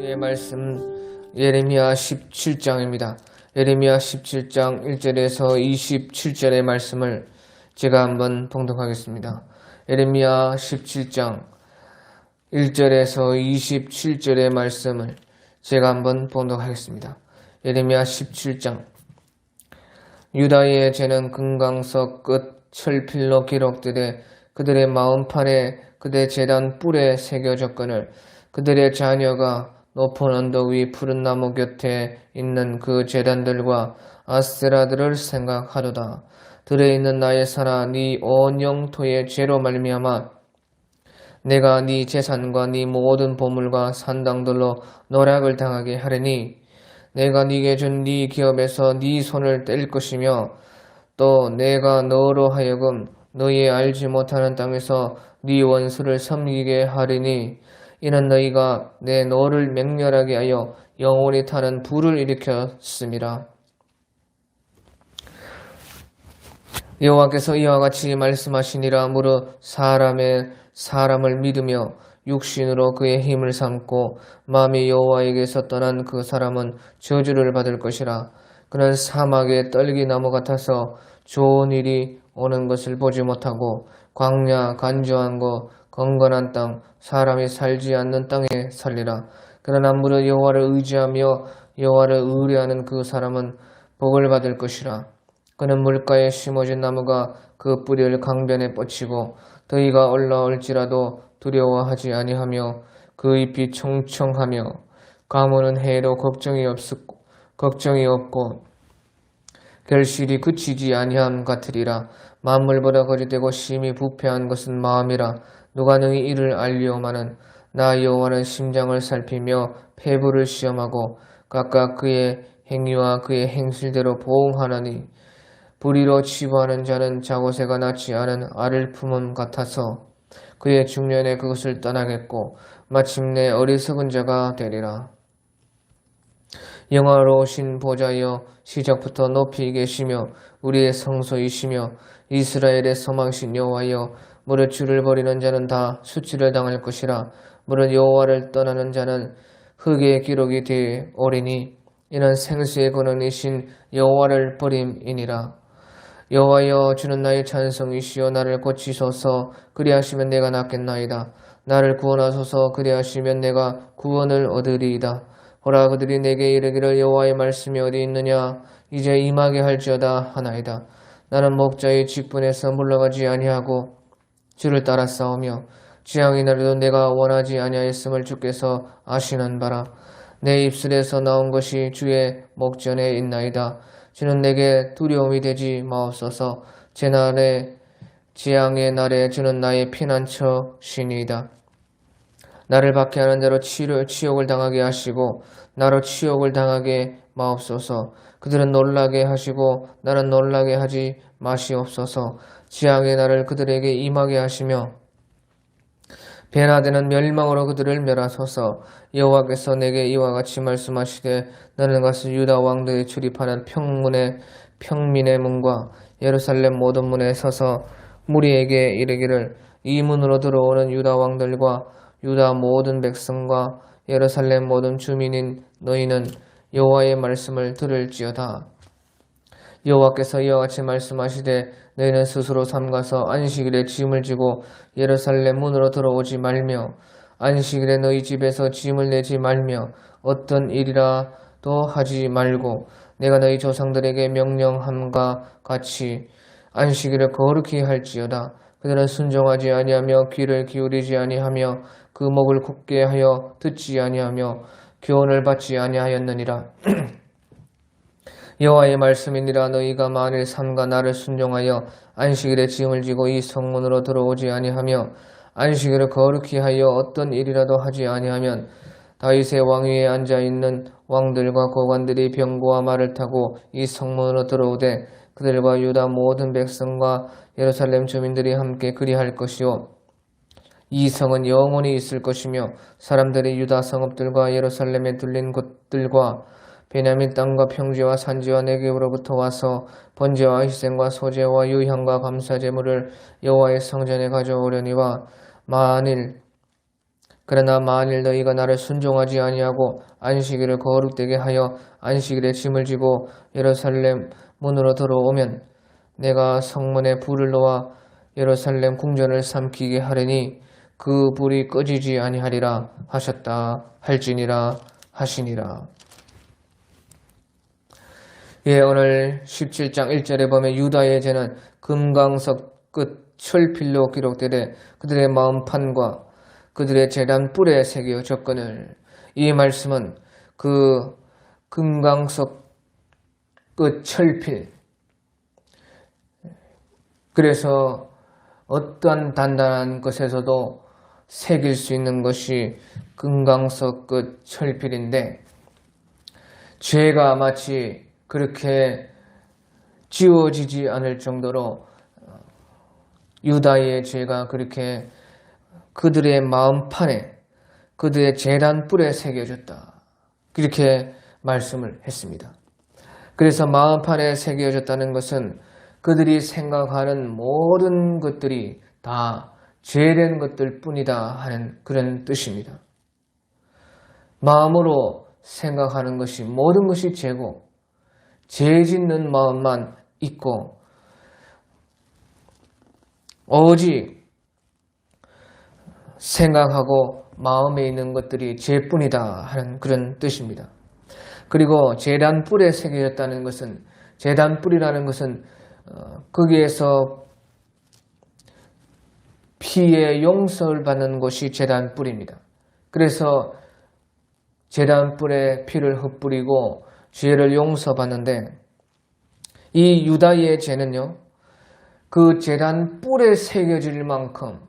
우리의 말씀 예레미야 17장입니다. 예레미야 17장 1절에서 27절의 말씀을 제가 한번 봉독하겠습니다. 예레미야 17장 1절에서 27절의 말씀을 제가 한번 봉독하겠습니다. 예레미야 17장 유다의 죄는 금강석 끝 철필로 기록되되 그들의 마음판에 그들의 제단 뿔에 새겨졌거늘 그들의 자녀가 높은 언덕 위 푸른 나무 곁에 있는 그 제단들과 아스테라들을 생각하도다. 들에 있는 나의 살아 네 온 영토의 죄로 말미암아 내가 네 재산과 네 모든 보물과 산당들로 노략을 당하게 하리니 내가 네게 준 네 기업에서 네 손을 뗄 것이며 또 내가 너로 하여금 너희 알지 못하는 땅에서 네 원수를 섬기게 하리니 이는 너희가 내 너를 맹렬하게 하여 영원히 타는 불을 일으켰음이라. 여호와께서 이와 같이 말씀하시니라. 무릇 사람을 믿으며 육신으로 그의 힘을 삼고 마음이 여호와에게서 떠난 그 사람은 저주를 받을 것이라. 그는 사막의 떨기나무 같아서 좋은 일이 오는 것을 보지 못하고 광야 간조한 곳 건건한 땅 사람이 살지 않는 땅에 살리라. 그러나 무릇 여호와를 의지하며 여호와를 의뢰하는 그 사람은 복을 받을 것이라. 그는 물가에 심어진 나무가 그 뿌리를 강변에 뻗치고 더위가 올라올지라도 두려워하지 아니하며 그 잎이 청청하며 가무는 해로 걱정이 없고 결실이 그치지 아니함 같으리라. 만물보다 거짓되고 심히 부패한 것은 마음이라. 누가 능히 이를 알리오마는 나 여호와는 심장을 살피며 폐부를 시험하고 각각 그의 행위와 그의 행실대로 보응하나니 불의로 치부하는 자는 자고새가 낳지 않은 알을 품음 같아서 그의 중년에 그것을 떠나겠고 마침내 어리석은 자가 되리라. 영화로우신 보좌여 시작부터 높이 계시며 우리의 성소이시며 이스라엘의 소망신 여호와여 무릇 주를 버리는 자는 다 수치를 당할 것이라. 무릇 여호와를 떠나는 자는 흙의 기록이 되오리니 이는 생수의 근원이신 여호와를 버림이니라. 여호와여 주는 나의 찬송이시여 나를 고치소서. 그리하시면 내가 낫겠나이다. 나를 구원하소서. 그리하시면 내가 구원을 얻으리이다. 보라 그들이 내게 이르기를 여호와의 말씀이 어디 있느냐 이제 임하게 할지어다 하나이다. 나는 목자의 직분에서 물러가지 아니하고 주를 따라 싸우며 지향이 나르도 내가 원하지 아니하였음을 주께서 아시는 바라. 내 입술에서 나온 것이 주의 목전에 있나이다. 주는 내게 두려움이 되지 마옵소서. 제 날에 지향의 날에 주는 나의 피난처시니이다. 나를 박해하는 자로 치욕을 당하게 하시고 나로 치욕을 당하게 마옵소서. 그들은 놀라게 하시고 나는 놀라게 하지 마시옵소서. 지향의 날을 그들에게 임하게 하시며 변화되는 멸망으로 그들을 멸하소서. 여호와께서 내게 이와 같이 말씀하시되 너는 가서 유다 왕들이 출입하는 평민의 문과 예루살렘 모든 문에 서서 무리에게 이르기를 이 문으로 들어오는 유다 왕들과 유다 모든 백성과 예루살렘 모든 주민인 너희는 여호와의 말씀을 들을지어다. 여호와께서 이와 같이 말씀하시되 너희는 스스로 삼가서 안식일에 짐을 지고 예루살렘 문으로 들어오지 말며 안식일에 너희 집에서 짐을 내지 말며 어떤 일이라도 하지 말고 내가 너희 조상들에게 명령함과 같이 안식일을 거룩히 할지어다. 그들은 순종하지 아니하며 귀를 기울이지 아니하며 그 목을 굳게 하여 듣지 아니하며 교훈을 받지 아니하였느니라. 여호와의 말씀이니라. 너희가 만일 삼가 나를 순종하여 안식일에 짐을 지고 이 성문으로 들어오지 아니하며 안식일을 거룩히 하여 어떤 일이라도 하지 아니하면 다윗의 왕위에 앉아있는 왕들과 고관들이 병거와 말을 타고 이 성문으로 들어오되 그들과 유다 모든 백성과 예루살렘 주민들이 함께 그리할 것이요 이 성은 영원히 있을 것이며 사람들이 유다 성읍들과 예루살렘에 둘린 곳들과 베냐민 땅과 평지와 산지와 네겝으로부터 와서 번제와 희생과 소제와 유향과 감사제물을 여호와의 성전에 가져오려니와 만일 그러나 만일 너희가 나를 순종하지 아니하고 안식일을 거룩되게 하여 안식일에 짐을 지고 예루살렘 문으로 들어오면 내가 성문에 불을 놓아 예루살렘 궁전을 삼키게 하리니 그 불이 꺼지지 아니하리라 하셨다 할지니라 하시니라. 예, 오늘 17장 1절에 보면 유다의 죄는 금강석 끝 철필로 기록되되 그들의 마음판과 그들의 제단 뿔에 새겨졌거늘. 이 말씀은 그 금강석 끝 철필, 그래서 어떠한 단단한 것에서도 새길 수 있는 것이 금강석 끝 철필인데, 죄가 마치 그렇게 지워지지 않을 정도로 유다의 죄가 그렇게 그들의 마음판에 그들의 제단 뿔에 새겨졌다. 그렇게 말씀을 했습니다. 그래서 마음판에 새겨졌다는 것은 그들이 생각하는 모든 것들이 다 죄된 것들 뿐이다 하는 그런 뜻입니다. 마음으로 생각하는 것이 모든 것이 죄고 죄 짓는 마음만 있고 오직 생각하고 마음에 있는 것들이 죄뿐이다 하는 그런 뜻입니다. 그리고 제단 뿔에 새겨졌다는 것은, 제단 뿔이라는 것은 거기에서 피의 용서를 받는 것이 제단 뿔입니다. 그래서 제단 뿔에 피를 흩뿌리고 죄를 용서받는데, 이 유다의 죄는요, 그 제단 뿔에 새겨질 만큼,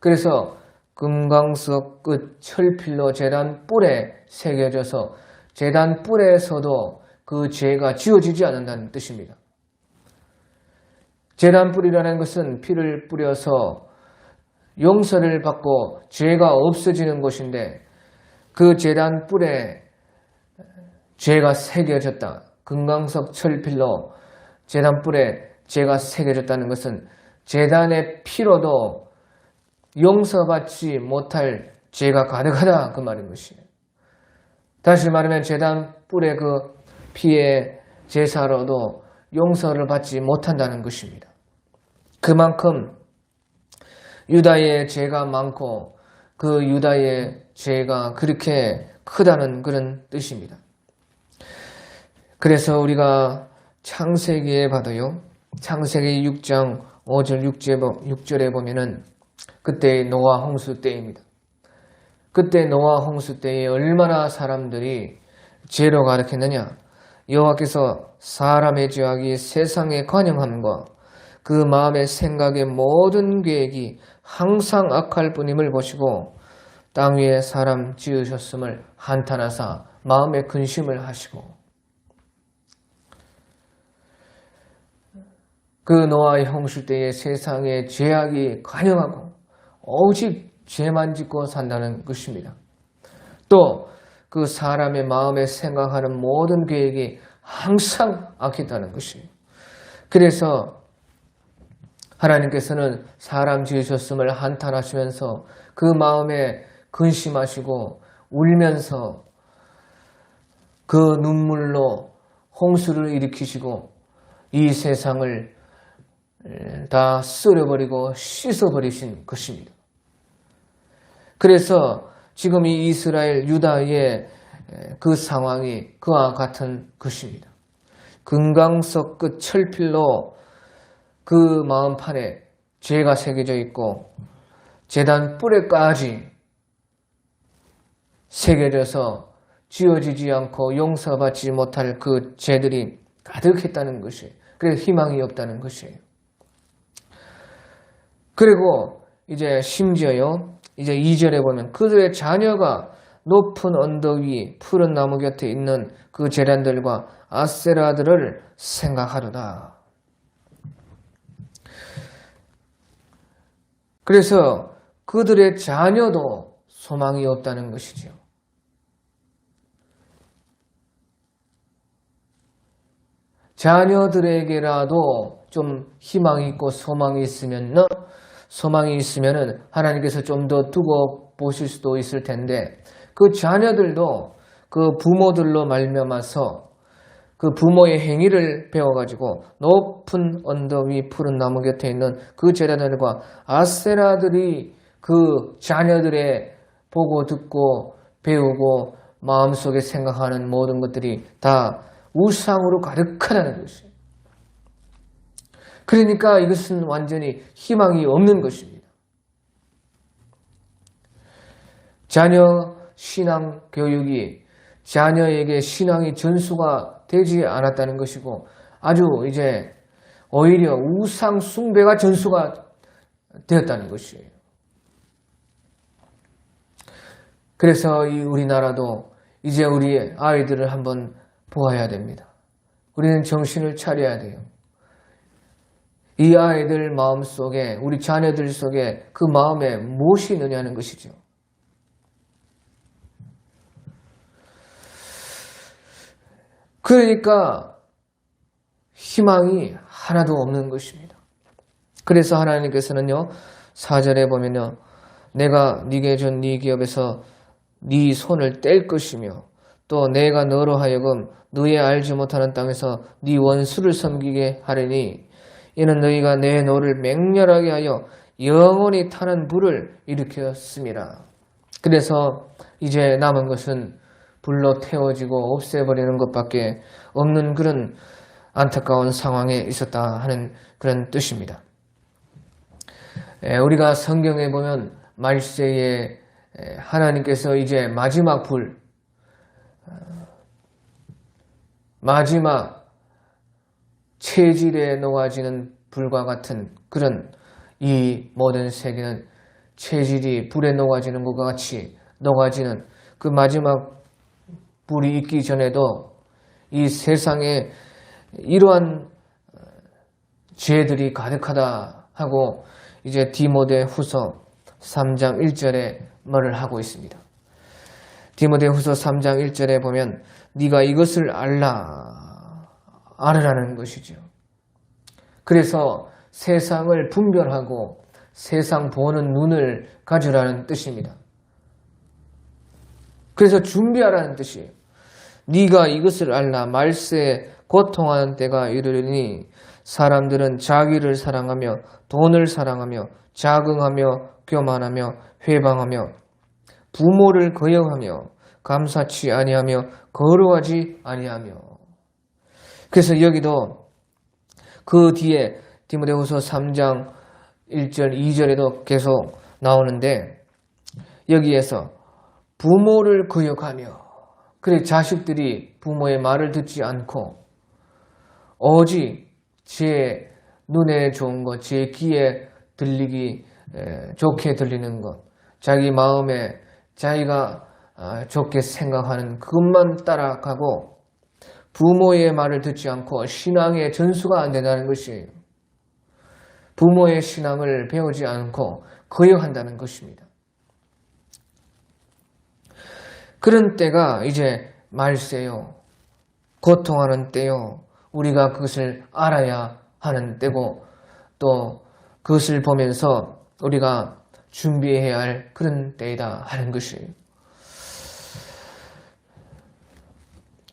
그래서 금강석 끝 철필로 제단 뿔에 새겨져서 제단 뿔에서도 그 죄가 지워지지 않는다는 뜻입니다. 제단 뿔이라는 것은 피를 뿌려서 용서를 받고 죄가 없어지는 것인데, 그 제단 뿔에 죄가 새겨졌다. 금강석 철필로 제단 뿔에 죄가 새겨졌다는 것은 제단의 피로도 용서받지 못할 죄가 가득하다 그 말인 것이에요. 다시 말하면 제단 뿔의 그 피의 제사로도 용서를 받지 못한다는 것입니다. 그만큼 유다의 죄가 많고 그 유다의 죄가 그렇게 크다는 그런 뜻입니다. 그래서 우리가 창세기에 봐도요, 창세기 6장 5절 6절에 보면은 그때 노아 홍수 때입니다. 그때 노아 홍수 때에 얼마나 사람들이 죄로 가득했느냐. 여호와께서 사람의 죄악이 세상에 관영함과 그 마음의 생각의 모든 계획이 항상 악할 뿐임을 보시고 땅 위에 사람 지으셨음을 한탄하사 마음에 근심을 하시고, 그 노아의 홍수 때에 세상에 죄악이 관영하고 오직 죄만 짓고 산다는 것입니다. 또 그 사람의 마음에 생각하는 모든 계획이 항상 악했다는 것이에요. 그래서 하나님께서는 사람 지으셨음을 한탄하시면서 그 마음에 근심하시고 울면서 그 눈물로 홍수를 일으키시고 이 세상을 다 쓸어버리고 씻어버리신 것입니다. 그래서 지금 이 이스라엘 유다의 그 상황이 그와 같은 것입니다. 금강석 끝 철필로 그 마음판에 죄가 새겨져 있고 제단 뿔에까지 새겨져서 지워지지 않고 용서받지 못할 그 죄들이 가득했다는 것이에요. 그래서 희망이 없다는 것이에요. 그리고 이제 심지어요, 이제 2절에 보면 그들의 자녀가 높은 언덕 위 푸른 나무 곁에 있는 그 제단들과 아세라들을 생각하려다. 그래서 그들의 자녀도 소망이 없다는 것이죠. 자녀들에게라도 좀 희망이 있고 소망이 있으면은 하나님께서 좀 더 두고 보실 수도 있을 텐데 그 자녀들도 그 부모들로 말미암아서 그 부모의 행위를 배워가지고 높은 언덕 위 푸른 나무 곁에 있는 그 제자들과 아세라들이 그 자녀들의 보고 듣고 배우고 마음속에 생각하는 모든 것들이 다 우상으로 가득하다는 것이에요. 그러니까 이것은 완전히 희망이 없는 것입니다. 자녀 신앙 교육이 자녀에게 신앙이 전수가 되지 않았다는 것이고 아주 이제 오히려 우상 숭배가 전수가 되었다는 것이에요. 그래서 이 우리나라도 이제 우리 아이들을 한번 보아야 됩니다. 우리는 정신을 차려야 돼요. 이 아이들 마음속에 우리 자녀들 속에 그 마음에 무엇이 있느냐는 것이죠. 그러니까 희망이 하나도 없는 것입니다. 그래서 하나님께서는요 4절에 보면요 내가 네게 준 네 기업에서 네 손을 뗄 것이며 또 내가 너로 하여금 너의 알지 못하는 땅에서 네 원수를 섬기게 하리니 이는 너희가 내 노를 맹렬하게 하여 영원히 타는 불을 일으켰음이라. 그래서 이제 남은 것은 불로 태워지고 없애버리는 것밖에 없는 그런 안타까운 상황에 있었다 하는 그런 뜻입니다. 우리가 성경에 보면 말세에 하나님께서 이제 마지막 불, 마지막 체질에 녹아지는 불과 같은 그런 이 모든 세계는 체질이 불에 녹아지는 것과 같이 녹아지는 그 마지막 불이 있기 전에도 이 세상에 이러한 죄들이 가득하다 하고 이제 디모데후서 3장 1절에 말을 하고 있습니다. 디모데후서 3장 1절에 보면 네가 이것을 알으라는 것이죠. 그래서 세상을 분별하고 세상 보는 눈을 가지라는 뜻입니다. 그래서 준비하라는 뜻이에요. 네가 이것을 알라. 말세에 고통하는 때가 이르리니 사람들은 자기를 사랑하며 돈을 사랑하며 자긍하며 교만하며 회방하며 부모를 거역하며 감사치 아니하며 거룩하지 아니하며. 그래서 여기도 그 뒤에 디모데후서 3장 1절 2절에도 계속 나오는데 여기에서 부모를 거역하며 그래 자식들이 부모의 말을 듣지 않고 오직 제 눈에 좋은 것, 제 귀에 들리기 좋게 들리는 것, 자기 마음에 자기가 좋게 생각하는 그것만 따라가고 부모의 말을 듣지 않고 신앙의 전수가 안 된다는 것이에요. 부모의 신앙을 배우지 않고 거역한다는 것입니다. 그런 때가 이제 말세요. 고통하는 때요. 우리가 그것을 알아야 하는 때고 또 그것을 보면서 우리가 준비해야 할 그런 때이다 하는 것이에요.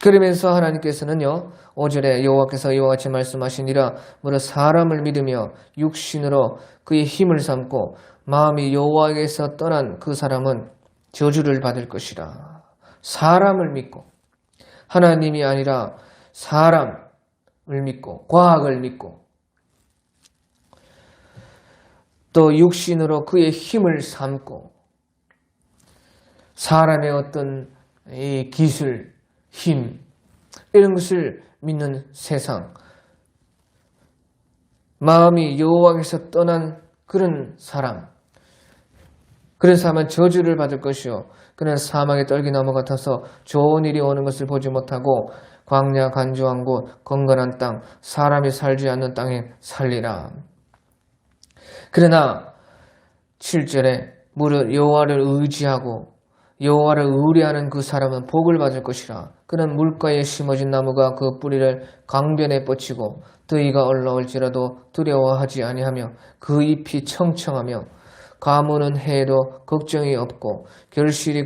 그러면서 하나님께서는요 5절에 여호와께서 이와 같이 말씀하시니라 무릇 사람을 믿으며 육신으로 그의 힘을 삼고 마음이 여호와에게서 떠난 그 사람은 저주를 받을 것이라. 사람을 믿고 하나님이 아니라 사람을 믿고 과학을 믿고 또 육신으로 그의 힘을 삼고 사람의 어떤 이 기술, 힘 이런 것을 믿는 세상, 마음이 여호와에게서 떠난 그런 사람, 그런 사람은 저주를 받을 것이요 그는 사망의 떨기나무 같아서 좋은 일이 오는 것을 보지 못하고 광야 간조한 곳 건건한 땅 사람이 살지 않는 땅에 살리라. 그러나 7절에 무릇 여호와를 의지하고 여호와를 의뢰하는 그 사람은 복을 받을 것이라. 그는 물가에 심어진 나무가 그 뿌리를 강변에 뻗치고 더위가 올라올지라도 두려워하지 아니하며 그 잎이 청청하며 가문은 해도 걱정이 없고 결실이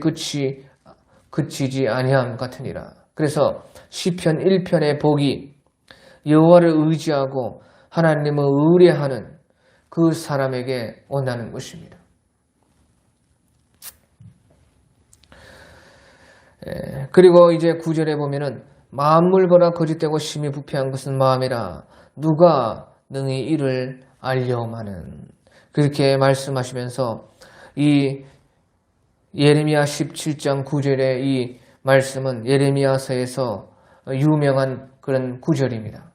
그치지 아니함 같으니라. 그래서 시편 1편의 복이 여호와를 의지하고 하나님을 의뢰하는 그 사람에게 온다는 것입니다. 그리고 이제 9절에 보면은 만물보다 거짓되고 심히 부패한 것은 마음이라 누가 능히 이를 알려마는, 그렇게 말씀하시면서 이 예레미야 17장 9절의 이 말씀은 예레미야서에서 유명한 그런 구절입니다.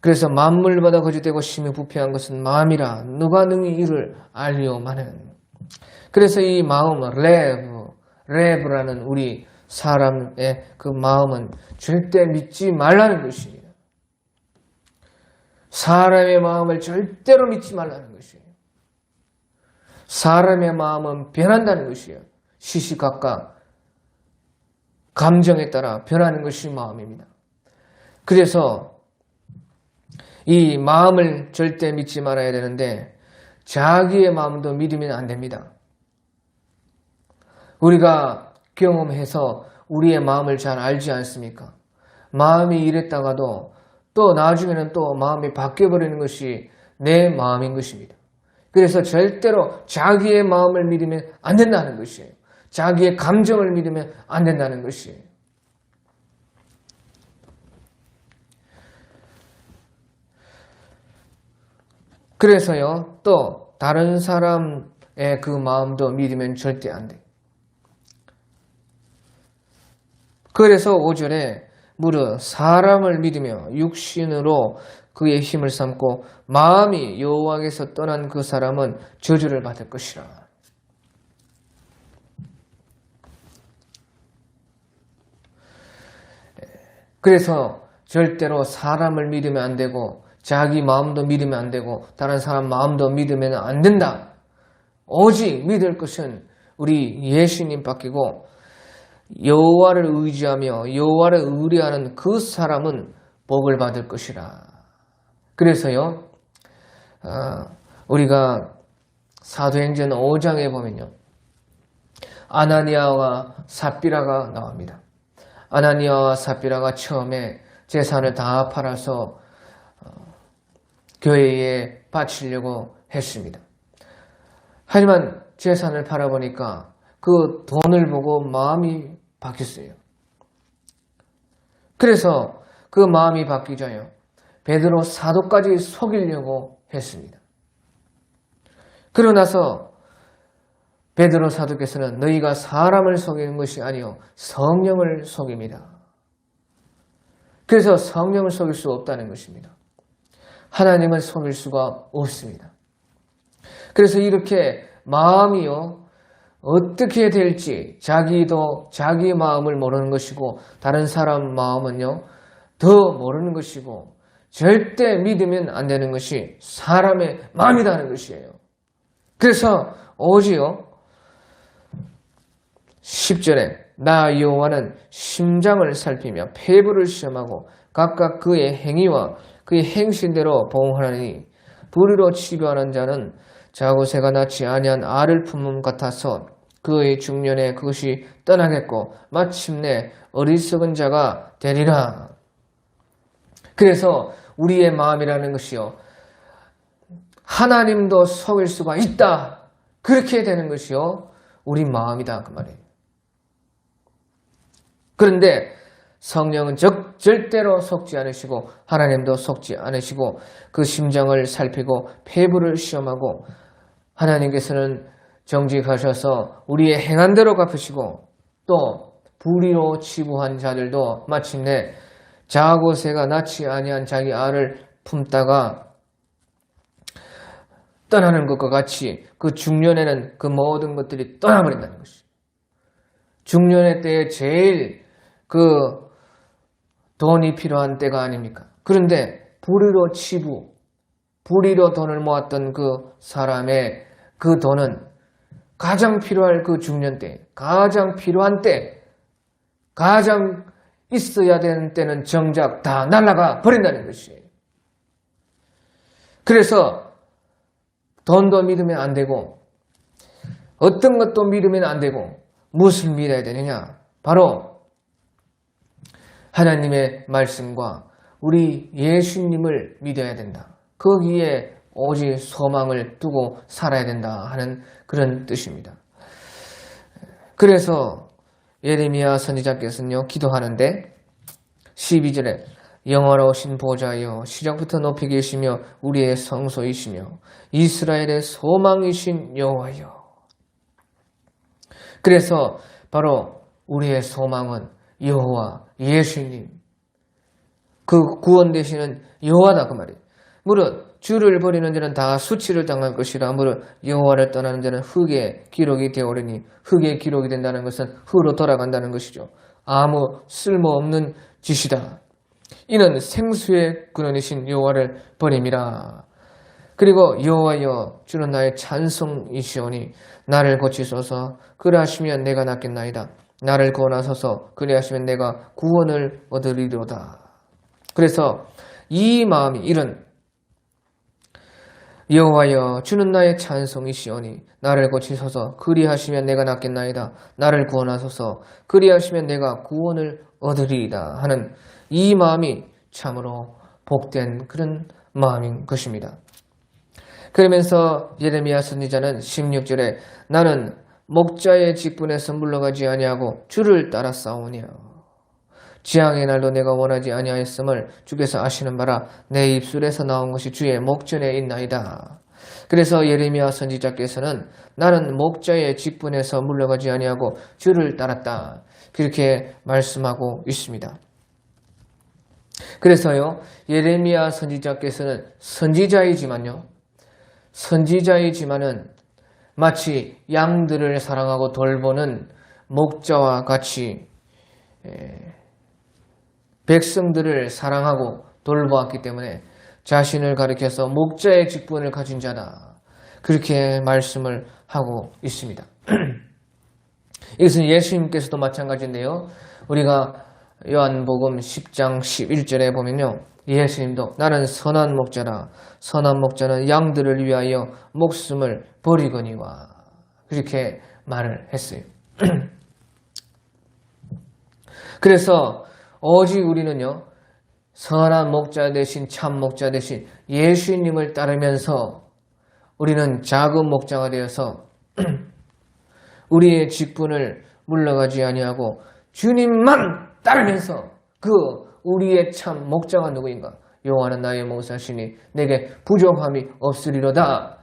그래서 만물보다 거짓되고 심히 부패한 것은 마음이라 누가 능히 이를 알려마는. 그래서 이 마음은 레브라는 우리 사람의 그 마음은 절대 믿지 말라는 것입니다. 사람의 마음을 절대로 믿지 말라는 것이에요. 사람의 마음은 변한다는 것이에요. 시시각각 감정에 따라 변하는 것이 마음입니다. 그래서 이 마음을 절대 믿지 말아야 되는데 자기의 마음도 믿으면 안 됩니다. 우리가 경험해서 우리의 마음을 잘 알지 않습니까? 마음이 이랬다가도 또 나중에는 또 마음이 바뀌어버리는 것이 내 마음인 것입니다. 그래서 절대로 자기의 마음을 믿으면 안 된다는 것이에요. 자기의 감정을 믿으면 안 된다는 것이에요. 그래서요, 또 다른 사람의 그 마음도 믿으면 절대 안 돼요. 그래서 5절에 무릇 사람을 믿으며 육신으로 그의 힘을 삼고 마음이 여호와께서 떠난 그 사람은 저주를 받을 것이라. 그래서 절대로 사람을 믿으면 안 되고 자기 마음도 믿으면 안 되고 다른 사람 마음도 믿으면 안 된다. 오직 믿을 것은 우리 예수님 밖이고 여호와를 의지하며 여호와를 의뢰하는 그 사람은 복을 받을 것이라. 그래서요, 우리가 사도행전 5장에 보면요, 아나니아와 삽비라가 나옵니다. 아나니아와 삽비라가 처음에 재산을 다 팔아서 교회에 바치려고 했습니다. 하지만 재산을 팔아보니까 그 돈을 보고 마음이 바뀌었어요. 그래서 그 마음이 바뀌자요, 베드로 사도까지 속이려고 했습니다. 그러고 나서 베드로 사도께서는 너희가 사람을 속이는 것이 아니요 성령을 속입니다. 그래서 성령을 속일 수 없다는 것입니다. 하나님을 속일 수가 없습니다. 그래서 이렇게 마음이요 어떻게 될지 자기도 자기 마음을 모르는 것이고 다른 사람 마음은요 더 모르는 것이고 절대 믿으면 안 되는 것이 사람의 마음이라는 것이에요. 그래서 오지요 10절에 나 여호와는 심장을 살피며 폐부를 시험하고 각각 그의 행위와 그의 행실대로 보응하나니 불의로 치료하는 자는 자고새가 낳지 아니한 알을 품음 같아서 그의 중년에 그것이 떠나겠고 마침내 어리석은 자가 되리라. 그래서 우리의 마음이라는 것이요 하나님도 속일 수가 있다. 그렇게 되는 것이요 우리 마음이다 그 말이에요. 그런데 성령은 절대로 속지 않으시고 하나님도 속지 않으시고 그 심장을 살피고 폐부를 시험하고 하나님께서는 정직하셔서 우리의 행한 대로 갚으시고 또 불의로 치부한 자들도 마침내 자고새가 낳지 아니한 자기 알을 품다가 떠나는 것과 같이 그 중년에는 그 모든 것들이 떠나버린다는 것이죠. 중년의 때에 제일 그 돈이 필요한 때가 아닙니까? 그런데 불의로 치부, 불의로 돈을 모았던 그 사람의 그 돈은 가장 필요할 그 중년 때, 가장 필요한 때, 가장 있어야 되는 때는 정작 다 날아가 버린다는 것이에요. 그래서 돈도 믿으면 안 되고 어떤 것도 믿으면 안 되고 무엇을 믿어야 되느냐? 바로 하나님의 말씀과 우리 예수님을 믿어야 된다. 거기에 오직 소망을 두고 살아야 된다 하는 그런 뜻입니다. 그래서 예레미야 선지자께서는요, 기도하는데 12절에 영화로우신 보좌여 시작부터 높이 계시며 우리의 성소이시며 이스라엘의 소망이신 여호와여. 그래서 바로 우리의 소망은 여호와 예수님, 그 구원 되시는 여호와다 그 말이에요. 무릇 주를 버리는 자는 다 수치를 당할 것이라. 무릇 여호와를 떠나는 자는 흙에 기록이 되오리니. 흙에 기록이 된다는 것은 흙으로 돌아간다는 것이죠. 아무 쓸모없는 짓이다. 이는 생수의 근원이신 여호와를 버림이라. 그리고 여호와여 주는 나의 찬송이시오니 나를 고치소서. 그리하시면 내가 낫겠나이다. 나를 구원하소서. 그리하시면 내가 구원을 얻으리로다. 그래서 이 마음이 이런 여호와여 주는 나의 찬송이시오니 나를 고치소서. 그리하시면 내가 낫겠나이다. 나를 구원하소서. 그리하시면 내가 구원을 얻으리이다 하는 이 마음이 참으로 복된 그런 마음인 것입니다. 그러면서 예레미야 선지자는 16절에 나는 목자의 직분에서 물러가지 아니하고 주를 따라 싸우니요. 지향의 날도 내가 원하지 아니하였음을 주께서 아시는 바라. 내 입술에서 나온 것이 주의 목전에 있나이다. 그래서 예레미야 선지자께서는 나는 목자의 직분에서 물러가지 아니하고 주를 따랐다. 그렇게 말씀하고 있습니다. 그래서요, 예레미야 선지자께서는 선지자이지만은 마치 양들을 사랑하고 돌보는 목자와 같이 백성들을 사랑하고 돌보았기 때문에 자신을 가리켜서 목자의 직분을 가진 자다. 그렇게 말씀을 하고 있습니다. 이것은 예수님께서도 마찬가지인데요. 우리가 요한복음 10장 11절에 보면요. 예수님도 나는 선한 목자라. 선한 목자는 양들을 위하여 목숨을 버리거니와. 그렇게 말을 했어요. 그래서 오직 우리는요, 선한 목자 대신 참 목자 대신 예수님을 따르면서 우리는 작은 목자가 되어서 우리의 직분을 물러가지 아니하고 주님만 따르면서 그 우리의 참 목자가 누구인가? 여호와는 나의 목자시니 내게 부족함이 없으리로다.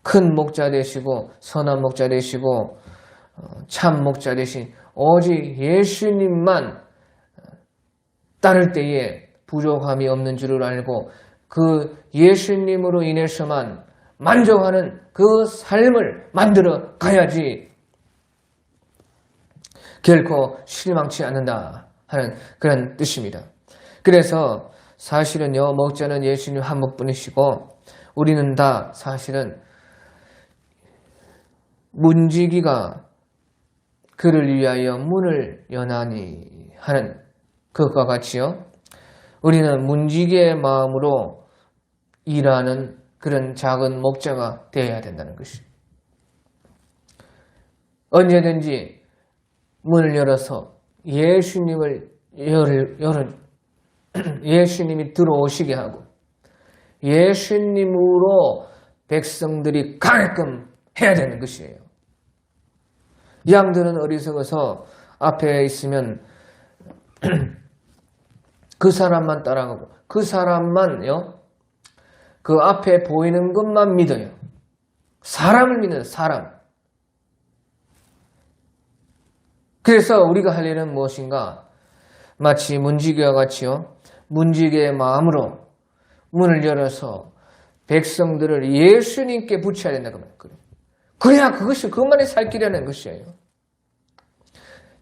큰 목자 되시고 선한 목자 되시고 참 목자 되신 오직 예수님만 따를 때에 부족함이 없는 줄을 알고 그 예수님으로 인해서만 만족하는 그 삶을 만들어 가야지 결코 실망치 않는다 하는 그런 뜻입니다. 그래서 사실은요, 목자는 예수님 한 분뿐이시고 우리는 다 사실은 문지기가 그를 위하여 문을 여나니 하는 그것과 같이요. 우리는 문지기의 마음으로 일하는 그런 작은 목자가 되어야 된다는 것입니다. 언제든지 문을 열어서 예수님이 들어오시게 하고 예수님으로 백성들이 가게끔 해야 되는 것이에요. 양들은 어리석어서 앞에 있으면 그 사람만 따라가고 그 사람만요, 그 앞에 보이는 것만 믿어요. 사람을 믿는 사람. 그래서 우리가 할 일은 무엇인가? 마치 문지기와 같이요, 문지기의 마음으로 문을 열어서 백성들을 예수님께 붙여야 된다고 말해요. 그래야 그것만이 살 길이라는 것이에요.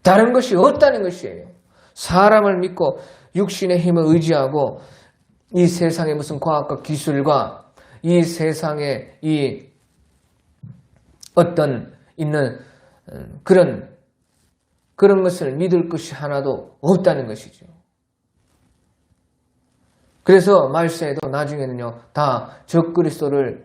다른 것이 없다는 것이에요. 사람을 믿고 육신의 힘을 의지하고 이 세상의 무슨 과학과 기술과 이 세상에 이 어떤 있는 그런 것을 믿을 것이 하나도 없다는 것이죠. 그래서 말세에도 나중에는요, 다 적그리스도를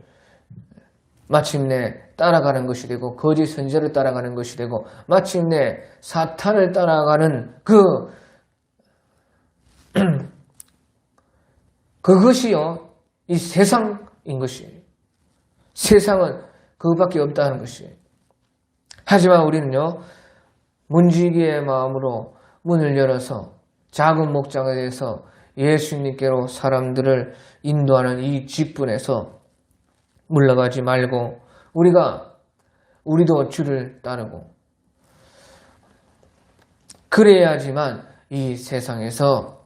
마침내 따라가는 것이 되고 거짓 선지자를 따라가는 것이 되고 마침내 사탄을 따라가는 그것이요 이 세상인 것이에요. 세상은 그것밖에 없다는 것이에요. 하지만 우리는요 문지기의 마음으로 문을 열어서 작은 목장에 대해서 예수님께로 사람들을 인도하는 이 직분에서 물러가지 말고 우리도 주를 따르고 그래야지만 이 세상에서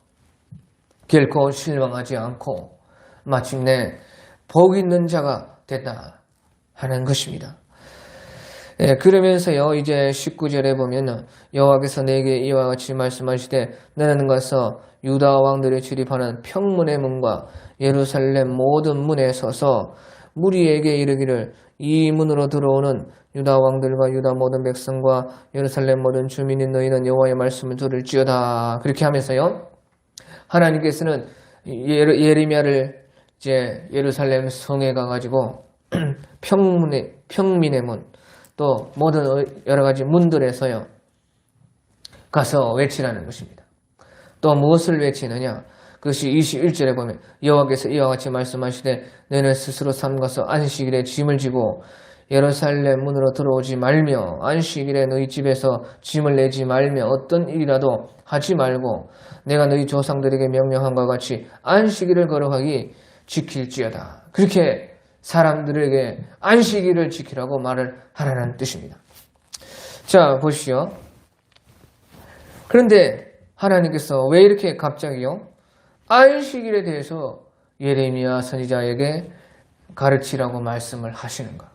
결코 실망하지 않고 마침내 복 있는 자가 된다 하는 것입니다. 그러면서요 이제 19절에 보면 여호와께서 내게 이와 같이 말씀하시되 너는 가서 유다 왕들이 출입하는 평문의 문과 예루살렘 모든 문에 서서 무리에게 이르기를 이 문으로 들어오는 유다 왕들과 유다 모든 백성과 예루살렘 모든 주민인 너희는 여호와의 말씀을 들을지어다. 그렇게 하면서요 하나님께서는 예레미야를 이제 예루살렘 성에 가가지고 평민의 문 또 모든 여러 가지 문들에서요 가서 외치라는 것입니다. 또 무엇을 외치느냐? 그것이 21절에 보면 여호와께서 이와 같이 말씀하시되 너는 스스로 삼가서 안식일에 짐을 지고 예루살렘 문으로 들어오지 말며 안식일에 너희 집에서 짐을 내지 말며 어떤 일이라도 하지 말고 내가 너희 조상들에게 명령한 것과 같이 안식일을 거룩하게 지킬지어다. 그렇게 사람들에게 안식일을 지키라고 말을 하라는 뜻입니다. 자, 보시오. 그런데 하나님께서 왜 이렇게 갑자기요? 안식일에 대해서 예레미야 선지자에게 가르치라고 말씀을 하시는가?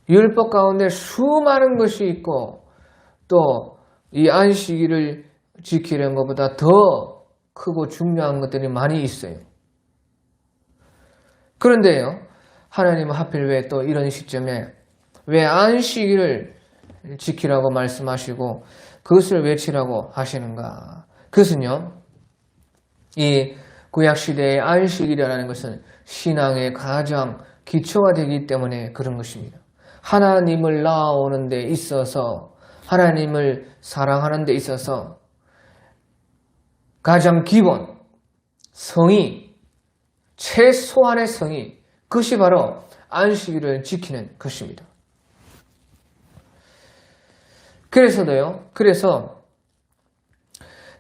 율법 가운데 수많은 것이 있고 또 이 안식일을 지키려는 것보다 더 크고 중요한 것들이 많이 있어요. 그런데요, 하나님은 하필 왜 또 이런 시점에 왜 안식일을 지키라고 말씀하시고 그것을 외치라고 하시는가? 그것은요, 이 구약시대의 안식일이라는 것은 신앙의 가장 기초가 되기 때문에 그런 것입니다. 하나님을 나아오는 데 있어서 하나님을 사랑하는 데 있어서 가장 기본, 성의, 최소한의 성의, 그것이 바로 안식일을 지키는 것입니다. 그래서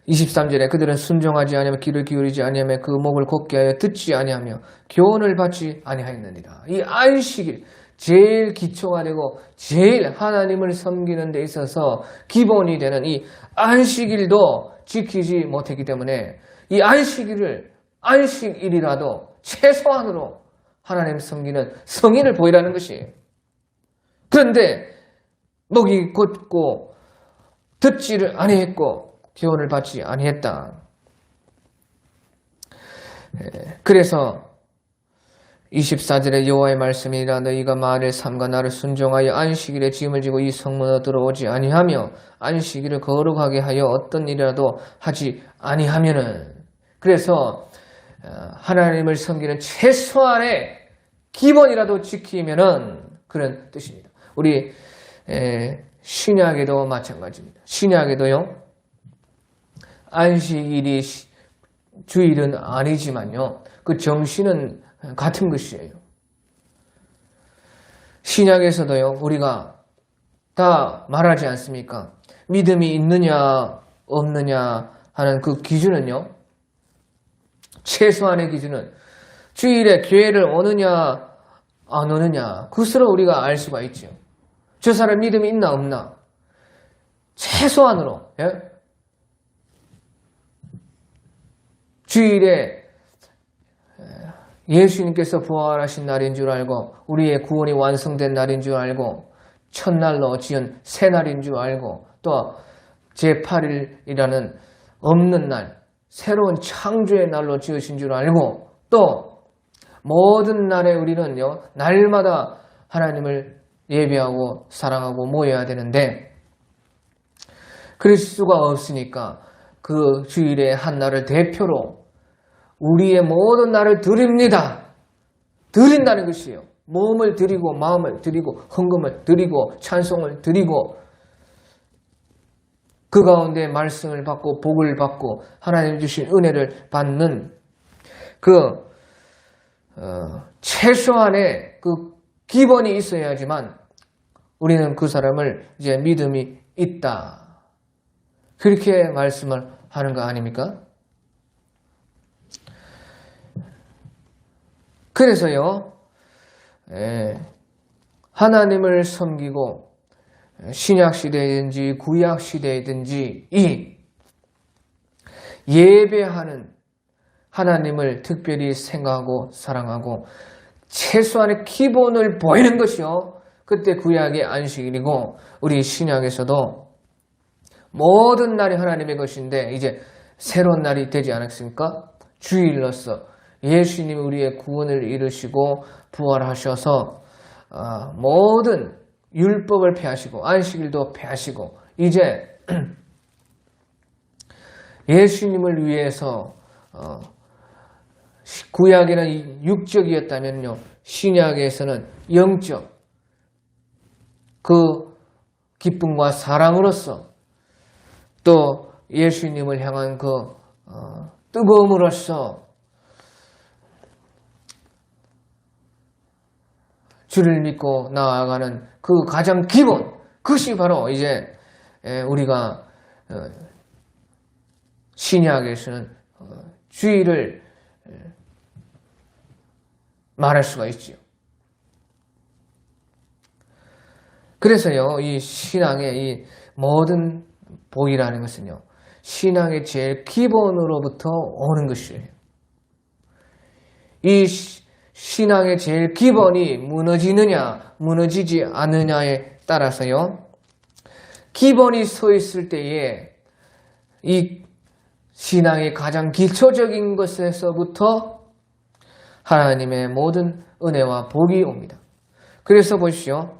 23절에 그들은 순종하지 아니하며 귀를 기울이지 아니하며 그 목을 곧게 하여 듣지 아니하며 교훈을 받지 아니하였느니라. 이 안식일, 제일 기초가 되고 제일 하나님을 섬기는 데 있어서 기본이 되는 이 안식일도 지키지 못했기 때문에 이 안식일이라도 최소한으로 하나님 섬기는 성의를 보이라는 것이에요. 그런데 목이 곧고 듣지를 아니했고 교훈을 받지 아니했다. 그래서 24절에 여호와의 말씀이라 너희가 말을 삼가 나를 순종하여 안식일에 짐을 지고 이 성문으로 들어오지 아니하며 안식일을 거룩하게 하여 어떤 일이라도 하지 아니하면은 그래서 하나님을 섬기는 최소한의 기본이라도 지키면은 그런 뜻입니다. 우리 신약에도 마찬가지입니다. 신약에도요 안식일이 주일은 아니지만요 그 정신은 같은 것이에요. 신약에서도요 우리가 다 말하지 않습니까? 믿음이 있느냐 없느냐 하는 그 기준은요 최소한의 기준은 주일에 교회를 오느냐 안 오느냐 그것으로 우리가 알 수가 있죠. 저 사람 믿음이 있나 없나 최소한으로 주일에 예수님께서 부활하신 날인 줄 알고 우리의 구원이 완성된 날인 줄 알고 첫날로 지은 새날인 줄 알고 또 제8일이라는 없는 날 새로운 창조의 날로 지으신 줄 알고 또 모든 날에 우리는요 날마다 하나님을 예배하고 사랑하고 모여야 되는데 그럴 수가 없으니까 그 주일의 한 날을 대표로 우리의 모든 날을 드립니다. 드린다는 것이에요. 몸을 드리고 마음을 드리고 헌금을 드리고 찬송을 드리고 그 가운데 말씀을 받고 복을 받고 하나님 주신 은혜를 받는 그 최소한의 그 기본이 있어야지만 우리는 그 사람을 이제 믿음이 있다. 그렇게 말씀을 하는 거 아닙니까? 그래서요, 하나님을 섬기고 신약시대이든지 구약시대이든지 이 예배하는 하나님을 특별히 생각하고 사랑하고 최소한의 기본을 보이는 것이요. 그때 구약의 안식일이고 우리 신약에서도 모든 날이 하나님의 것인데 이제 새로운 날이 되지 않았습니까? 주일로서 예수님이 우리의 구원을 이루시고 부활하셔서 모든 율법을 폐하시고 안식일도 폐하시고 이제 예수님을 위해서 구약에는 육적이었다면요 신약에서는 영적 그 기쁨과 사랑으로서 또 예수님을 향한 그 뜨거움으로써 주를 믿고 나아가는 그 가장 기본 그것이 바로 이제 우리가 신약에서는 주일을 말할 수가 있지요. 그래서요, 이 신앙의 이 모든 복이라는 것은요, 신앙의 제일 기본으로부터 오는 것이에요. 이 신앙의 제일 기본이 무너지느냐, 무너지지 않느냐에 따라서요, 기본이 서 있을 때에 이 신앙의 가장 기초적인 것에서부터 하나님의 모든 은혜와 복이 옵니다. 그래서 보십시오.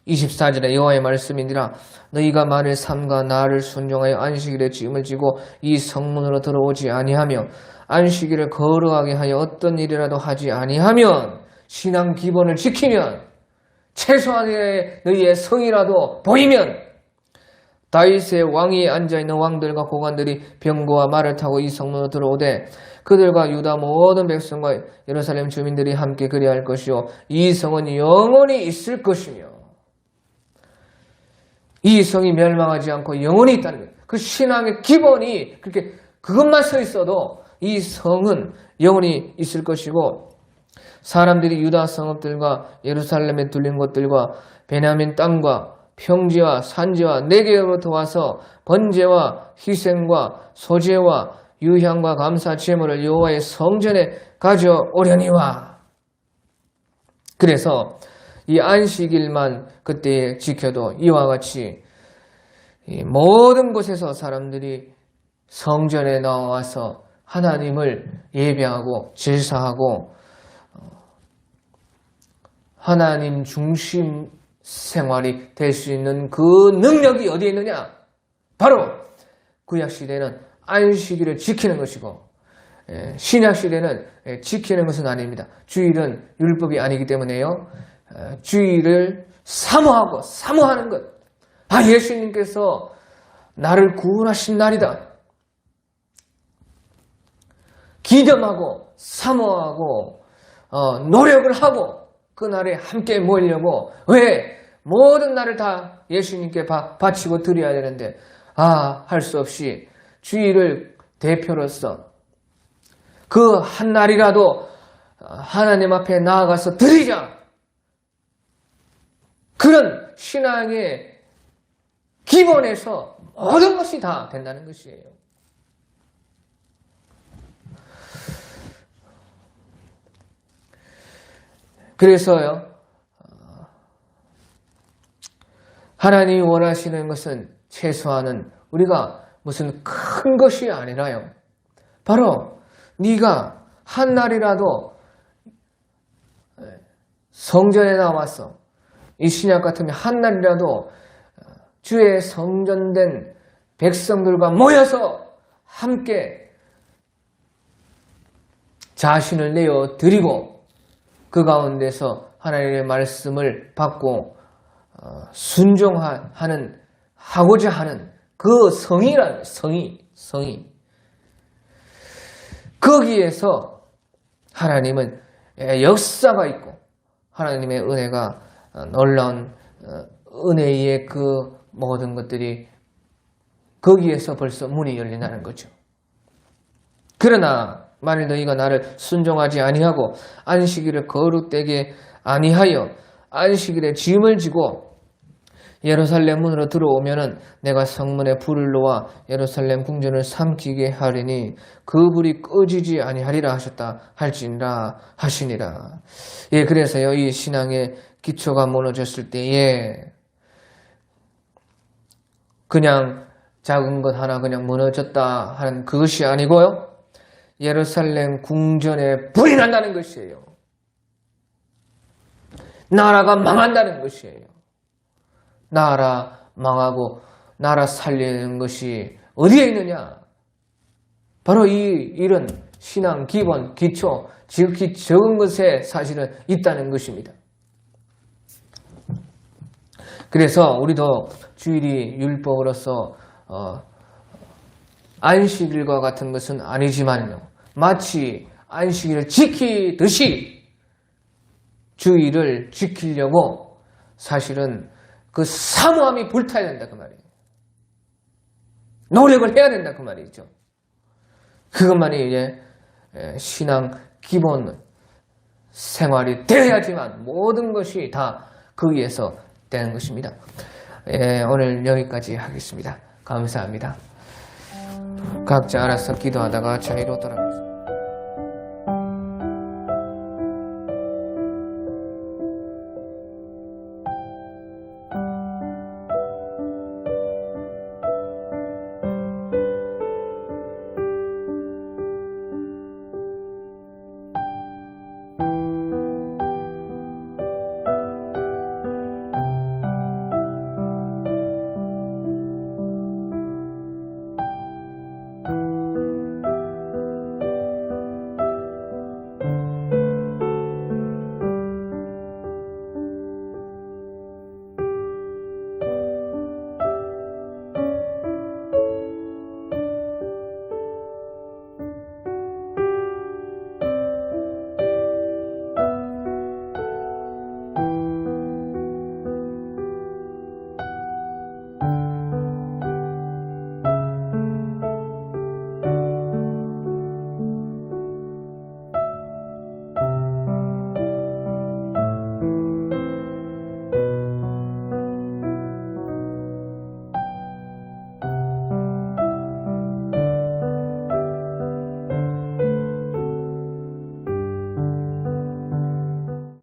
24절에 여호와의 말씀이니라 너희가 만일 삼가 나를 순종하여 안식일에 짐을 지고 이 성문으로 들어오지 아니하며 안식일을 거룩하게 하여 어떤 일이라도 하지 아니하면 신앙 기본을 지키면 최소한의 너희의 성이라도 보이면 다윗의 왕위에 앉아있는 왕들과 고관들이 병거와 말을 타고 이 성문으로 들어오되 그들과 유다 모든 백성과 예루살렘 주민들이 함께 그리할 것이요 이 성은 영원히 있을 것이며 이 성이 멸망하지 않고 영원히 있다는 거예요. 그 신앙의 기본이 그렇게 그것만 서 있어도 이 성은 영원히 있을 것이고 사람들이 유다 성읍들과 예루살렘에 둘린 곳들과 베냐민 땅과 평지와 산지와 내게로부터 와서 번제와 희생과 소제와 유향과 감사 제물을 여호와의 성전에 가져오려니와. 그래서 이 안식일만 그때 지켜도 이와 같이 모든 곳에서 사람들이 성전에 나와서 하나님을 예배하고 제사하고 하나님 중심 생활이 될 수 있는 그 능력이 어디에 있느냐? 바로 구약시대는 안식일을 지키는 것이고 신약시대는 지키는 것은 아닙니다. 주일은 율법이 아니기 때문에요. 주일을 사모하고 사모하는 것. 예수님께서 나를 구원하신 날이다. 기념하고 사모하고 노력을 하고 그 날에 함께 모이려고. 왜? 모든 날을 다 예수님께 바치고 드려야 되는데 할 수 없이 주일을 대표로서 그 한 날이라도 하나님 앞에 나아가서 드리자. 그런 신앙의 기본에서 모든 것이 다 된다는 것이에요. 그래서요, 하나님이 원하시는 것은 최소한은 우리가 무슨 큰 것이 아니라요. 바로 네가 한 날이라도 성전에 나와서 이 신약 같으면 한 날이라도 주의 성전된 백성들과 모여서 함께 자신을 내어 드리고 그 가운데서 하나님의 말씀을 받고 순종하는 하고자 하는 그 성의란 성의 거기에서 하나님은 역사가 있고 하나님의 은혜가 놀라운 은혜의 그 모든 것들이 거기에서 벌써 문이 열린다는 거죠. 그러나 만일 너희가 나를 순종하지 아니하고 안식일을 거룩되게 아니하여 안식일에 짐을 지고 예루살렘 문으로 들어오면은 내가 성문에 불을 놓아 예루살렘 궁전을 삼키게 하리니 그 불이 꺼지지 아니하리라 하셨다 할지니라 하시니라. 예, 그래서요, 이 신앙의 기초가 무너졌을 때에 그냥 작은 것 하나 그냥 무너졌다 하는 그것이 아니고요, 예루살렘 궁전에 불이 난다는 것이에요. 나라가 망한다는 것이에요. 나라 망하고 나라 살리는 것이 어디에 있느냐? 바로 이런 신앙 기본, 기초, 지극히 적은 것에 사실은 있다는 것입니다. 그래서 우리도 주일이 율법으로서 안식일과 같은 것은 아니지만요, 마치 안식일을 지키듯이 주일을 지키려고 사실은 그 사모함이 불타야 된다 그 말이에요. 노력을 해야 된다 그 말이죠. 그것만이 이제 신앙 기본 생활이 되어야지만 모든 것이 다 거기에서 되는 것입니다. 오늘 여기까지 하겠습니다. 감사합니다. 각자 알아서 기도하다가 자리로 돌아가겠습니다.